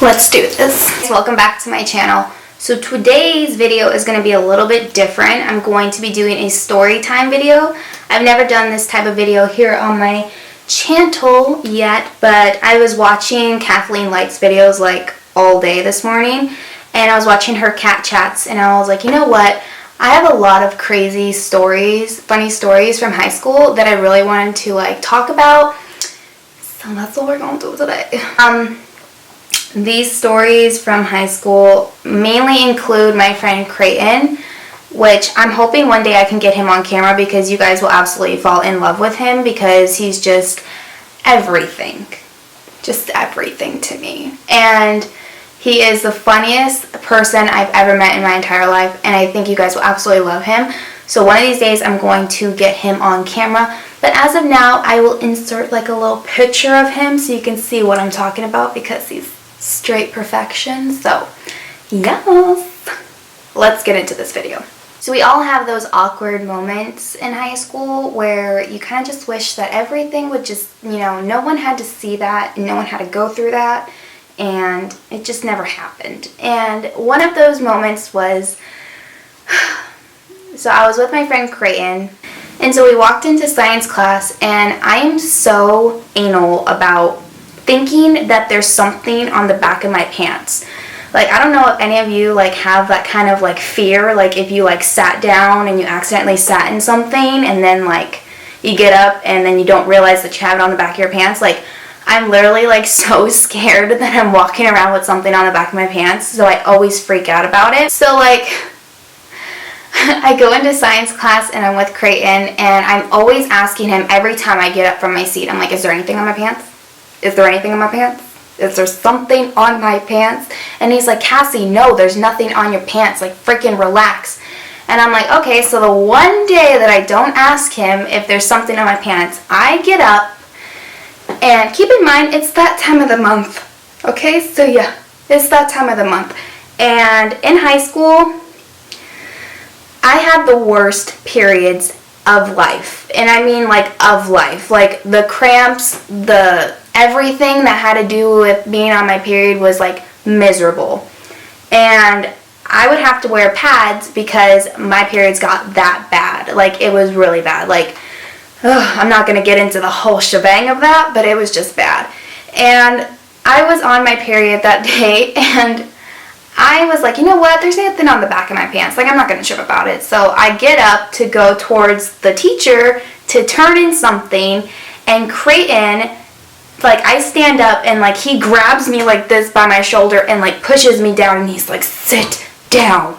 Let's do this. Welcome back to my channel. So today's video is going to be a little bit different. I'm going to be doing a story time video. I've never done this type of video here on my channel yet, but I was watching Kathleen Light's videos like all day this morning, and I was watching her cat chats, and I was like, you know what? I have a lot of crazy stories, funny stories from high school that I really wanted to like talk about. So that's what we're going to do today. These stories from high school mainly include my friend Creighton, which I'm hoping one day I can get him on camera because you guys will absolutely fall in love with him because he's just everything to me. And he is the funniest person I've ever met in my entire life, and I think you guys will absolutely love him. So one of these days I'm going to get him on camera, but as of now I will insert like a little picture of him so you can see what I'm talking about because he's straight perfection. So yes, let's get into this video. So we all have those awkward moments in high school where you kind of just wish that everything would just, you know, no one had to see that and no one had to go through that, and it just never happened. And one of those moments was, so I was with my friend Creighton, and so we walked into science class, and I am so anal about thinking that there's something on the back of my pants. Like, I don't know if any of you like have that kind of like fear, like if you like sat down and you accidentally sat in something and then like you get up and then you don't realize that you have it on the back of your pants. Like, I'm literally like so scared that I'm walking around with something on the back of my pants, so I always freak out about it. So like I go into science class and I'm with Creighton, and I'm always asking him every time I get up from my seat, I'm like, is there anything on my pants? Is there anything on my pants? Is there something on my pants? And he's like, Cassie, no, there's nothing on your pants. Like, freaking relax. And I'm like, okay, so the one day that I don't ask him if there's something on my pants, I get up, and keep in mind, it's that time of the month. Okay, so yeah, it's that time of the month. And in high school, I had the worst periods of life. And I mean like of life. Like the cramps, everything that had to do with being on my period was like miserable. And I would have to wear pads because my periods got that bad. Like, it was really bad. Like, I'm not going to get into the whole shebang of that, but it was just bad. And I was on my period that day, and I was like, you know what, there's nothing on the back of my pants. Like, I'm not going to trip about it. So I get up to go towards the teacher to turn in something, and Creighton, like, I stand up, and like he grabs me like this by my shoulder and like pushes me down, and he's like, sit down,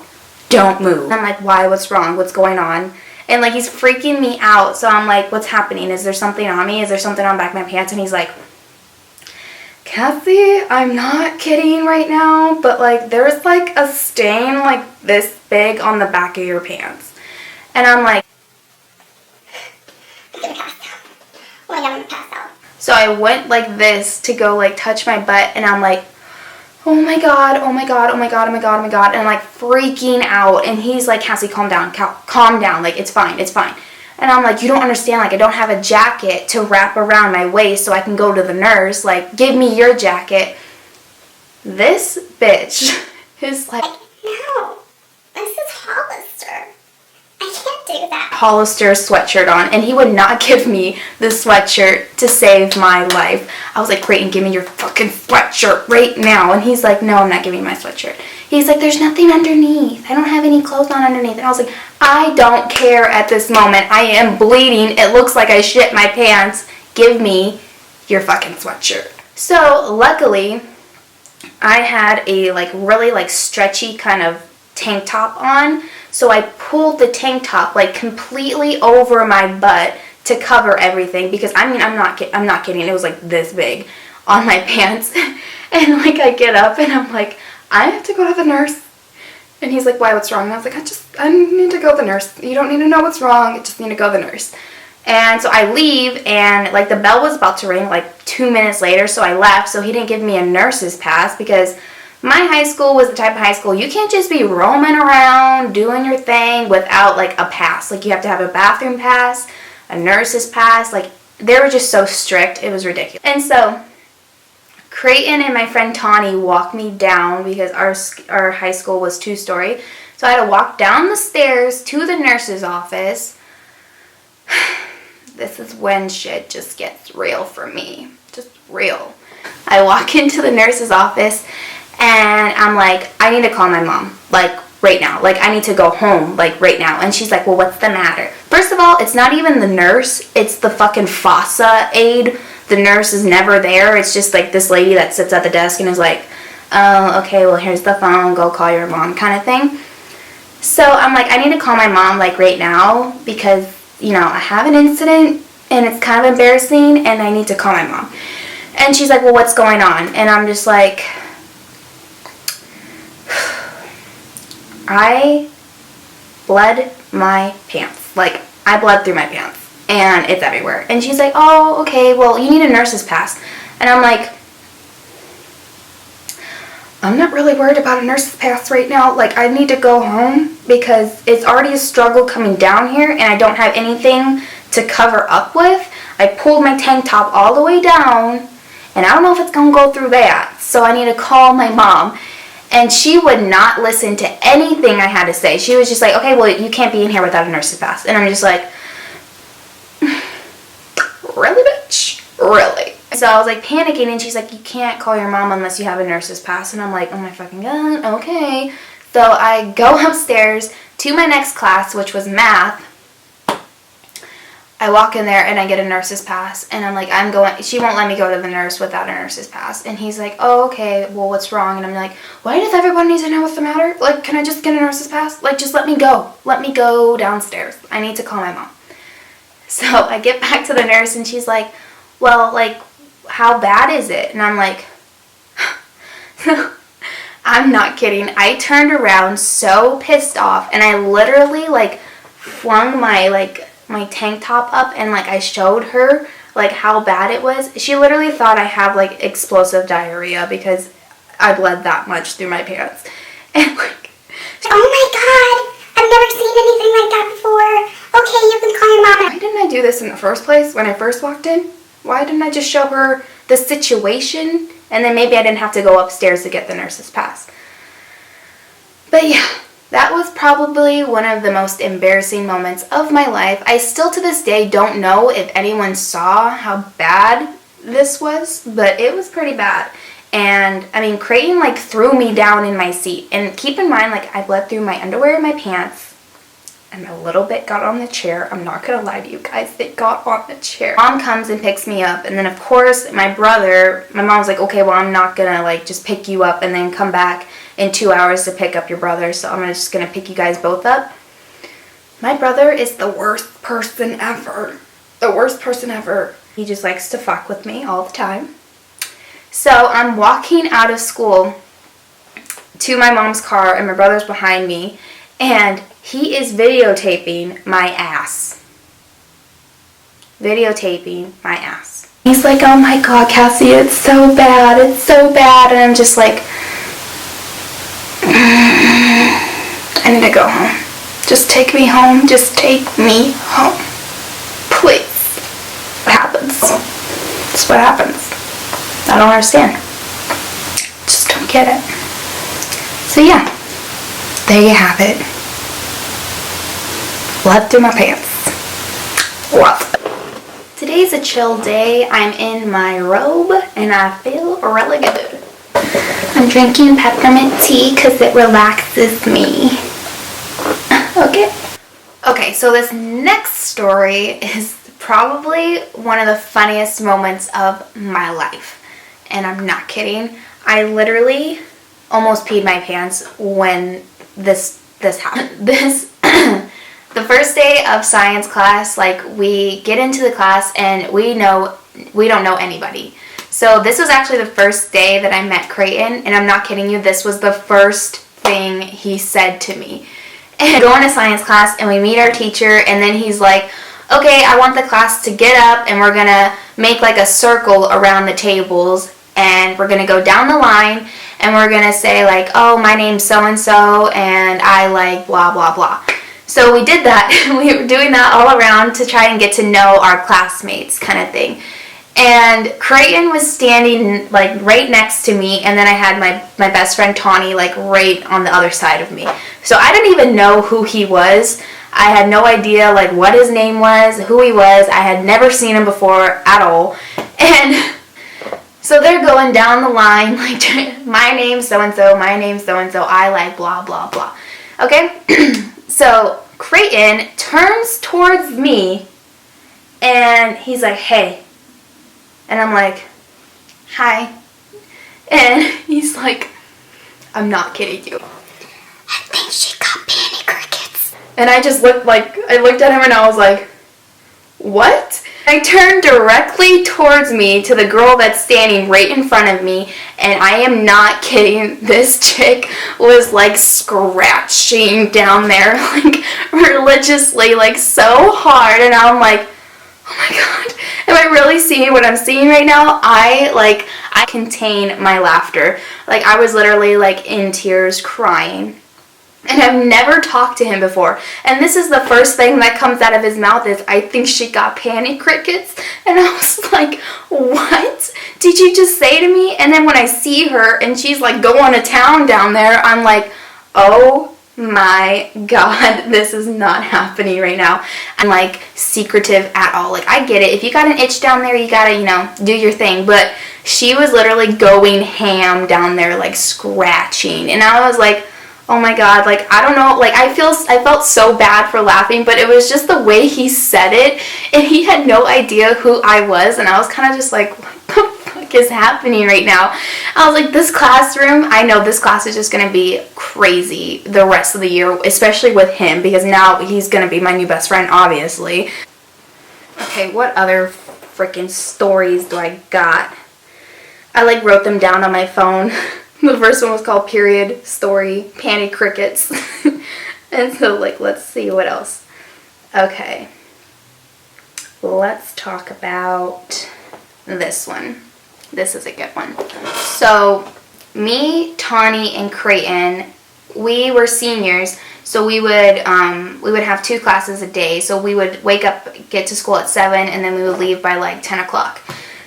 don't move. And I'm like, why, what's wrong, what's going on? And like he's freaking me out. So I'm like, what's happening? Is there something on me? Is there something on the back of my pants? And he's like, Cassie, I'm not kidding right now, but like there's like a stain like this big on the back of your pants. And I'm like, I'm gonna pass out. Oh my God, I'm gonna pass out. So I went like this to go like touch my butt, and I'm like, oh my God, oh my God, oh my God, oh my God, oh my God, and like freaking out. And he's like, Cassie, calm down, calm down, like it's fine, it's fine. And I'm like, you don't understand, like I don't have a jacket to wrap around my waist so I can go to the nurse, like give me your jacket. This bitch is like, no, this is Hollister. I can't do that. Hollister sweatshirt on, and he would not give me the sweatshirt to save my life. I was like, Creighton, give me your fucking sweatshirt right now. And he's like, no, I'm not giving you my sweatshirt. He's like, there's nothing underneath. I don't have any clothes on underneath. And I was like, I don't care at this moment. I am bleeding. It looks like I shit my pants. Give me your fucking sweatshirt. So luckily, I had a like really like stretchy kind of tank top on. So I pulled the tank top like completely over my butt to cover everything, because I mean, I'm not kidding. It was like this big on my pants. And like I get up and I'm like, I have to go to the nurse. And he's like, why, what's wrong? And I was like, I need to go to the nurse. You don't need to know what's wrong. I just need to go to the nurse. And so I leave, and like the bell was about to ring like 2 minutes later, so I left. So he didn't give me a nurse's pass, because my high school was the type of high school you can't just be roaming around doing your thing without like a pass. Like, you have to have a bathroom pass, a nurse's pass. Like, they were just so strict. It was ridiculous. And so Creighton and my friend Tawny walked me down because our high school was 2-story. So I had to walk down the stairs to the nurse's office. This is when shit just gets real for me. Just real. I walk into the nurse's office and I'm like, I need to call my mom. Like, right now. Like, I need to go home, like, right now. And she's like, well, what's the matter? First of all, it's not even the nurse. It's the fucking FAFSA aide. The nurse is never there. It's just, like, this lady that sits at the desk and is like, oh, okay, well, here's the phone. Go call your mom kind of thing. So I'm like, I need to call my mom, like, right now because, you know, I have an incident and it's kind of embarrassing and I need to call my mom. And she's like, well, what's going on? And I'm just like, I bled my pants. Like, I bled through my pants. And it's everywhere. And she's like, oh, okay, well, you need a nurse's pass. And I'm like, I'm not really worried about a nurse's pass right now. Like, I need to go home because it's already a struggle coming down here and I don't have anything to cover up with. I pulled my tank top all the way down and I don't know if it's going to go through that. So I need to call my mom. And she would not listen to anything I had to say. She was just like, okay, well, you can't be in here without a nurse's pass. And I'm just like, really, bitch? Really? So I was like panicking and she's like, you can't call your mom unless you have a nurse's pass. And I'm like, oh my fucking god, okay. So I go upstairs to my next class, which was math. I walk in there and I get a nurse's pass and I'm like, she won't let me go to the nurse without a nurse's pass. And he's like, oh, okay, well, what's wrong? And I'm like, why does everyone need to know what's the matter? Like, can I just get a nurse's pass? Like, just let me go. Let me go downstairs. I need to call my mom. So I get back to the nurse and she's like, well, like, how bad is it? And I'm like, I'm not kidding. I turned around so pissed off and I literally, like, flung my tank top up and, like, I showed her, like, how bad it was. She literally thought I have, like, explosive diarrhea because I bled that much through my pants. And, like, oh my god, I've never seen anything like that before. Okay, you can call your mama. Why didn't I do this in the first place when I first walked in? Why didn't I just show her the situation and then maybe I didn't have to go upstairs to get the nurse's pass? But yeah. That was probably one of the most embarrassing moments of my life. I still to this day don't know if anyone saw how bad this was, but it was pretty bad. And I mean, Creighton like threw me down in my seat. And keep in mind, like, I bled through my underwear and my pants and a little bit got on the chair. I'm not gonna lie to you guys, they got on the chair. Mom comes and picks me up, and then of course my mom's like, okay, well, I'm not gonna like just pick you up and then come back in 2 hours to pick up your brother, so I'm just gonna pick you guys both up. My brother is the worst person ever. The worst person ever. He just likes to fuck with me all the time. So I'm walking out of school to my mom's car and my brother's behind me and he is videotaping my ass. Videotaping my ass. He's like, oh my god, Cassie, it's so bad, it's so bad. And I'm just like, I need to go home. Just take me home. Just take me home. Please. What happens? That's what happens. I don't understand. Just don't get it. So yeah. There you have it. Blood through my pants. Rough. Today's a chill day. I'm in my robe and I feel really good. I'm drinking peppermint tea because it relaxes me. Okay, so this next story is probably one of the funniest moments of my life. And I'm not kidding. I literally almost peed my pants when this happened. The first day of science class, like, we get into the class and we don't know anybody. So this was actually the first day that I met Creighton, and I'm not kidding you, this was the first thing he said to me. And I go into science class and we meet our teacher, and then he's like, okay, I want the class to get up and we're gonna make like a circle around the tables and we're gonna go down the line and we're gonna say like, oh, my name's so-and-so and I like blah blah blah. So we did that. We were doing that all around to try and get to know our classmates kind of thing. And Creighton was standing like right next to me, and then I had my best friend Tawny like right on the other side of me. So I didn't even know who he was. I had no idea like what his name was, who he was. I had never seen him before at all. And so they're going down the line like, my name's so-and-so, my name's so-and-so, I like blah, blah, blah. Okay? So Creighton turns towards me, and he's like, hey. And I'm like, hi. And he's like, I'm not kidding you. I think she got panic crickets. And I just looked at him and I was like, what? I turned directly towards me to the girl that's standing right in front of me, and I am not kidding, this chick was like scratching down there like religiously, like so hard, and I'm like, oh my god, am I really seeing what I'm seeing right now? I contain my laughter. Like I was literally like in tears crying. And I've never talked to him before. And this is the first thing that comes out of his mouth is, I think she got panic crickets. And I was like, what did you just say to me? And then when I see her and she's like going to town down there, I'm like, oh my god, this is not happening right now. I'm like secretive at all. Like I get it. If you got an itch down there, you gotta, do your thing. But she was literally going ham down there, like scratching. And I was like, oh my god, like, I don't know, like, I felt so bad for laughing, but it was just the way he said it, and he had no idea who I was, and I was kind of just like, what the fuck is happening right now? I was like, this classroom, I know this class is just gonna be crazy the rest of the year, especially with him, because now he's gonna be my new best friend, obviously. Okay, what other freaking stories do I got? I, like, wrote them down on my phone. The first one was called Period Story Panic Crickets. And so, like, let's see what else. Okay. Let's talk about this one. This is a good one. So, me, Tawny, and Creighton, we were seniors, so we would have 2 classes a day. So we would wake up, get to school at 7, and then we would leave by like 10 o'clock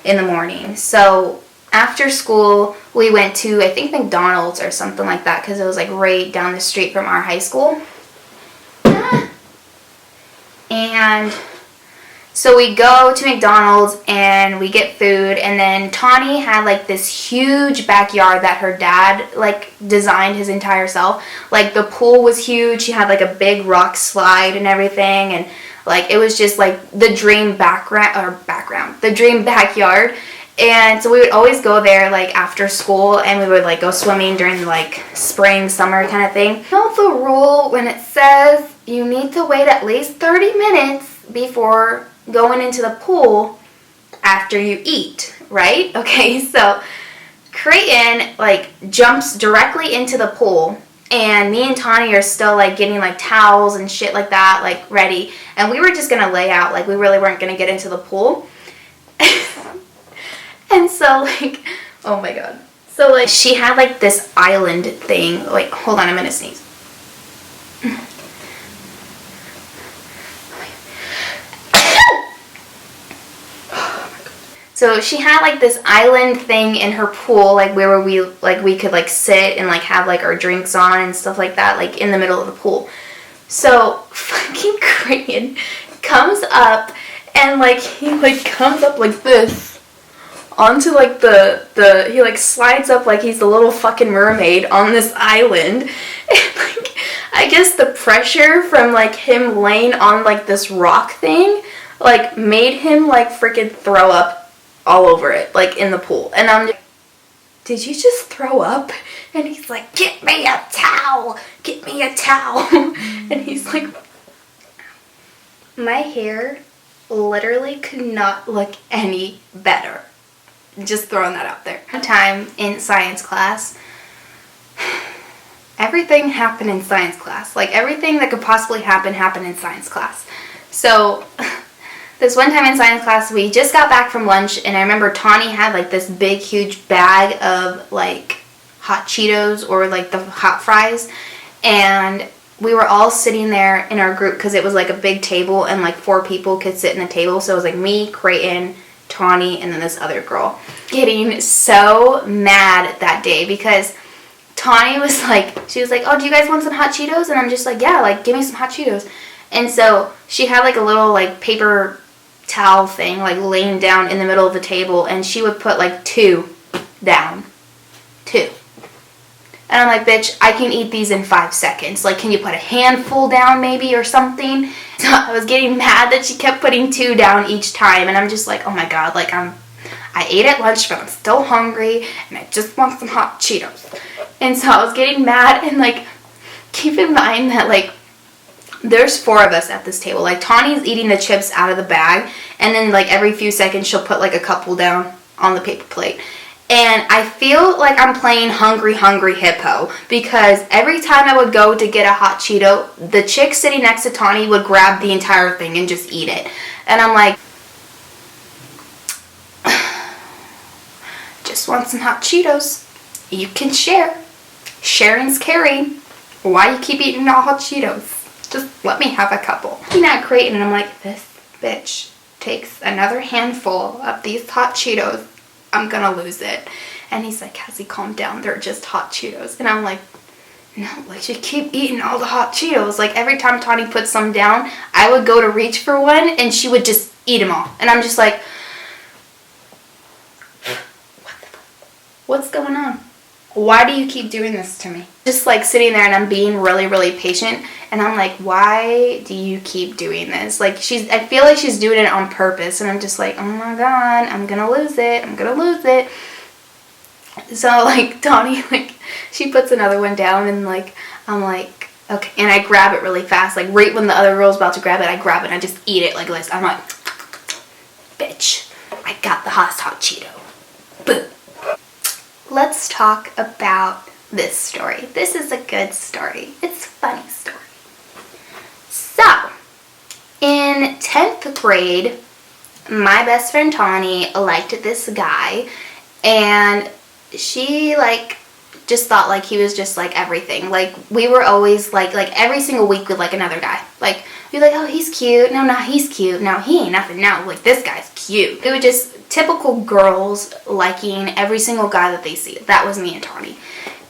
in the morning. So after school, we went to, I think, McDonald's or something like that, because it was like right down the street from our high school. And so we go to McDonald's and we get food, and then Tawny had like this huge backyard that her dad like designed his entire self. Like the pool was huge, she had like a big rock slide and everything, and like it was just like the dream the dream backyard. And so we would always go there like after school, and we would like go swimming during like spring, summer kind of thing. You know the rule when it says you need to wait at least 30 minutes before going into the pool after you eat, right? Okay, so Creighton like jumps directly into the pool, and me and Tawny are still like getting like towels and shit like that like ready, and we were just gonna lay out, like we really weren't gonna get into the pool. And so, like, oh my god. So, like, she had, like, this island thing. Wait, hold on, I'm gonna sneeze. So, she had, like, this island thing in her pool, like, where we could, like, sit and, like, have, like, our drinks on and stuff like that, like, in the middle of the pool. So, fucking Creighton comes up, and, like, he, like, comes up like this onto like he like slides up like he's the little fucking mermaid on this island, and like I guess the pressure from like him laying on like this rock thing like made him like freaking throw up all over it, like in the pool. And I'm like, did you just throw up? And he's like, get me a towel, get me a towel. And he's like, my hair literally could not look any better. Just throwing that out there. One time in science class, everything happened in science class. Like everything that could possibly happened in science class. So this one time in science class, we just got back from lunch, and I remember Tawny had like this big huge bag of like hot Cheetos or like the hot fries, and we were all sitting there in our group because it was like a big table and like 4 people could sit in the table. So it was like me, Creighton, Tawny, and then this other girl. Getting so mad that day because Tawny was like, she was like, oh, do you guys want some hot Cheetos? And I'm just like, yeah, like, give me some hot Cheetos. And so she had like a little like paper towel thing like laying down in the middle of the table, and she would put like 2 down. 2. And I'm like, bitch, I can eat these in 5 seconds. Like, can you put a handful down maybe or something? So I was getting mad that she kept putting 2 down each time. And I'm just like, oh my God, like I ate at lunch, but I'm still hungry and I just want some hot Cheetos. And so I was getting mad, and like, keep in mind that like, there's 4 of us at this table. Like, Tawny's eating the chips out of the bag, and then like every few seconds she'll put like a couple down on the paper plate. And I feel like I'm playing Hungry Hungry Hippo, because every time I would go to get a hot Cheeto, the chick sitting next to Tawny would grab the entire thing and just eat it. And I'm like, just want some hot Cheetos. You can share. Sharing's caring. Why you keep eating all hot Cheetos? Just let me have a couple. Looking at Creighton, and I'm like, this bitch takes another handful of these hot Cheetos. I'm gonna lose it. And he's like, Cassie, calm down. They're just hot Cheetos. And I'm like, no, like, you keep eating all the hot Cheetos. Like, every time Tawny put some down, I would go to reach for one, and she would just eat them all. And I'm just like, what's going on? Why do you keep doing this to me? Just like sitting there, and I'm being really, really patient, and I'm like, why do you keep doing this? Like, I feel like she's doing it on purpose, and I'm just like, oh my God, I'm gonna lose it. I'm gonna lose it. So like, Tawny, like, she puts another one down, and like, I'm like, okay, and I grab it really fast. Like, right when the other girl's about to grab it, I grab it and I just eat it like this. I'm like, bitch, I got the hot Cheeto. Boom. Let's talk about this story. This is a good story. It's a funny story. So, in 10th grade, my best friend Tawny liked this guy, and she like just thought like he was just like everything. Like, we were always like every single week with like another guy. Like, we'd be like, oh, he's cute. No, he's cute. No, he ain't nothing. No, like, this guy's cute. It was just typical girls liking every single guy that they see. That was me and Tawny.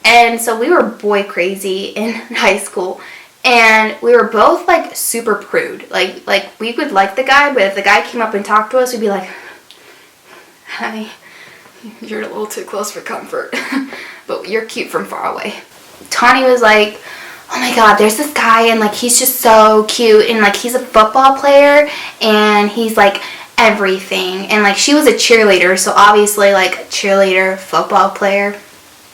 And so we were boy crazy in high school, and we were both like super prude. Like we would like the guy, but if the guy came up and talked to us, we'd be like, hi, you're a little too close for comfort, but you're cute from far away. Tawny was like, oh my God, there's this guy, and like, he's just so cute, and like, he's a football player, and he's like everything. And like, she was a cheerleader, so obviously like, cheerleader, football player,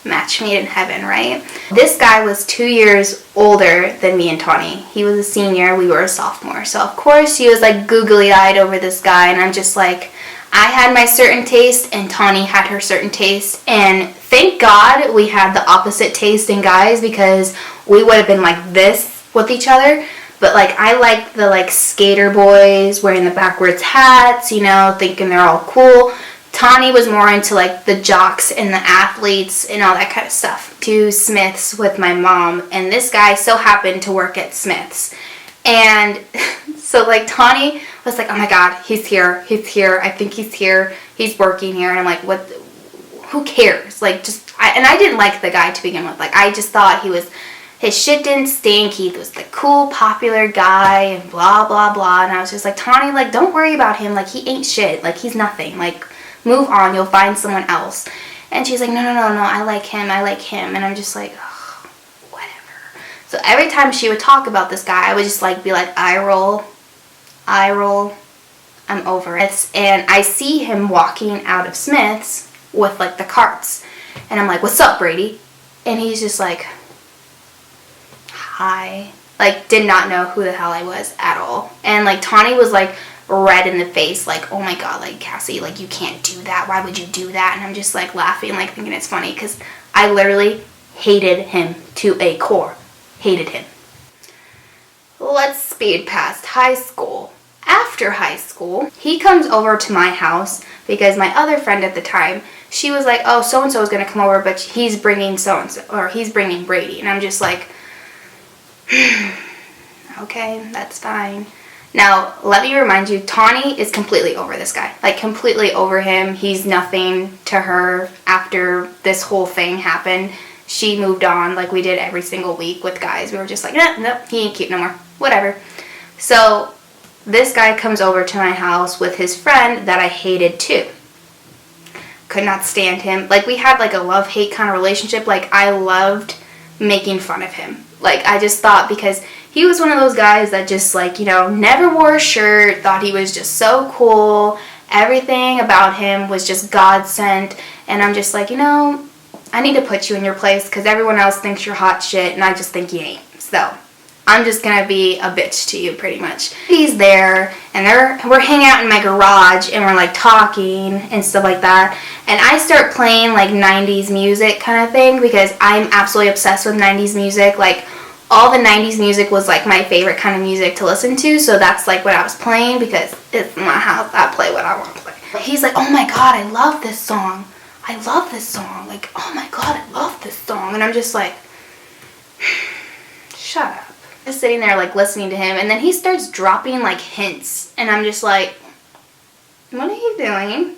match made in heaven, right? This guy was 2 years older than me and Tawny. He was a senior, we were a sophomore. So of course she was like googly-eyed over this guy, and I'm just like, I had my certain taste and Tawny had her certain taste, and thank God we had the opposite taste in guys, because we would have been like this with each other. But like, I like the like skater boys wearing the backwards hats, you know, thinking they're all cool. Tawny was more into like the jocks and the athletes and all that kind of stuff. To Smith's with my mom, and this guy so happened to work at Smith's. And so like, Tawny was like, oh my God, he's here, I think he's here, he's working here. And I'm like, what, who cares? Like, just, I didn't like the guy to begin with. Like, I just thought his shit didn't stink, he was the cool, popular guy, and blah, blah, blah. And I was just like, Tawny, like, don't worry about him, like, he ain't shit, like, he's nothing, like, move on, you'll find someone else. And she's like, no, I like him. And I'm just like, oh, whatever. So every time she would talk about this guy, I would just like be like, eye roll, I'm over it. And I see him walking out of Smith's with like the carts. And I'm like, what's up, Brady? And he's just like, hi. Like, did not know who the hell I was at all. And like, Tawny was like red in the face, like, oh my God, like, Cassie, like, you can't do that, why would you do that? And I'm just like laughing, like thinking it's funny, because I literally hated him to a core. Hated him. Let's speed past high school. After high school, he comes over to my house because my other friend at the time, she was like, oh, so-and-so is going to come over, but he's bringing so-and-so, or he's bringing Brady. And I'm just like, okay, that's fine. Now, let me remind you, Tawny is completely over this guy. Like, completely over him. He's nothing to her after this whole thing happened. She moved on like we did every single week with guys. We were just like, no, he ain't cute no more. Whatever. So, this guy comes over to my house with his friend that I hated too. Could not stand him. Like, we had like a love-hate kind of relationship. Like, I loved making fun of him. Like, I just thought, because he was one of those guys that just, like, you know, never wore a shirt, thought he was just so cool. Everything about him was just God sent. And I'm just like, you know, I need to put you in your place because everyone else thinks you're hot shit and I just think you ain't. So, I'm just gonna be a bitch to you, pretty much. He's there, and we're hanging out in my garage, and we're like talking and stuff like that. And I start playing like 90s music kind of thing because I'm absolutely obsessed with 90s music. Like, all the 90s music was like my favorite kind of music to listen to, so that's like what I was playing because it's my house. I play what I want to play. He's like, oh my god, I love this song. I love this song. Like, oh my god, I love this song. And I'm just like, shut up. Just sitting there like listening to him, and then he starts dropping like hints, and I'm just like, what are you doing?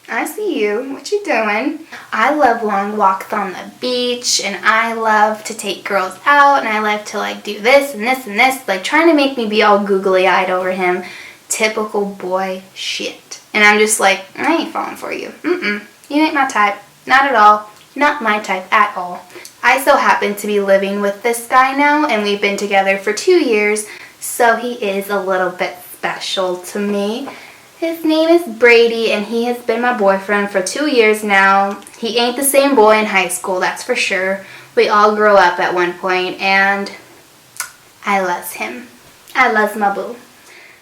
I see you. What you doing? I love long walks on the beach, and I love to take girls out, and I love to like do this and this and this, like trying to make me be all googly-eyed over him. Typical boy shit. And I'm just like, I ain't falling for you. You ain't my type. Not at all. Not my type at all. I so happen to be living with this guy now, and we've been together for 2 years, so he is a little bit special to me. His name is Brady, and he has been my boyfriend for 2 years now. He ain't the same boy in high school, that's for sure. We all grew up at one point, and I loves him. I loves my boo.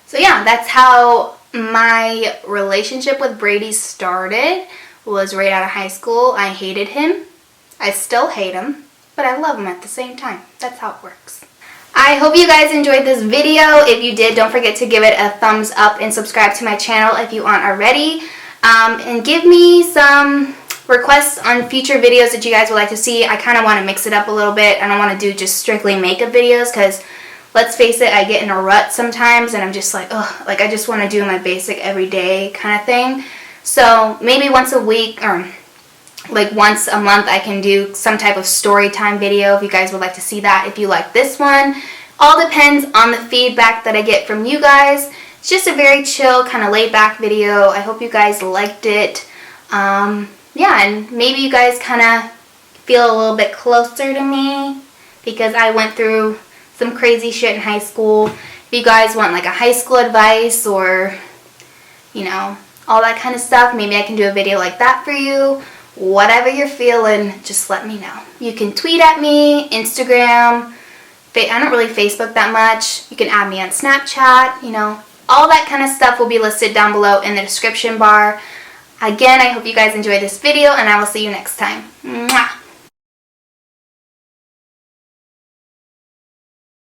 So yeah, that's how my relationship with Brady started. Was right out of high school. I hated him. I still hate him, but I love him at the same time. That's how it works. I hope you guys enjoyed this video. If you did, don't forget to give it a thumbs up and subscribe to my channel if you aren't already. And give me some requests on future videos that you guys would like to see. I kind of want to mix it up a little bit. I don't want to do just strictly makeup videos because, let's face it, I get in a rut sometimes and I'm just like, ugh, like I just want to do my basic everyday kind of thing. So maybe once a week or like once a month I can do some type of story time video if you guys would like to see that. If you like this one, all depends on the feedback that I get from you guys. It's just a very chill, kind of laid back video. I hope you guys liked it. Yeah, and maybe you guys kind of feel a little bit closer to me because I went through some crazy shit in high school. If you guys want like a high school advice or, you know, all that kind of stuff, maybe I can do a video like that for you. Whatever you're feeling, just let me know. You can tweet at me, Instagram, I don't really Facebook that much. You can add me on Snapchat, you know. All that kind of stuff will be listed down below in the description bar. Again, I hope you guys enjoyed this video, and I will see you next time. Mwah!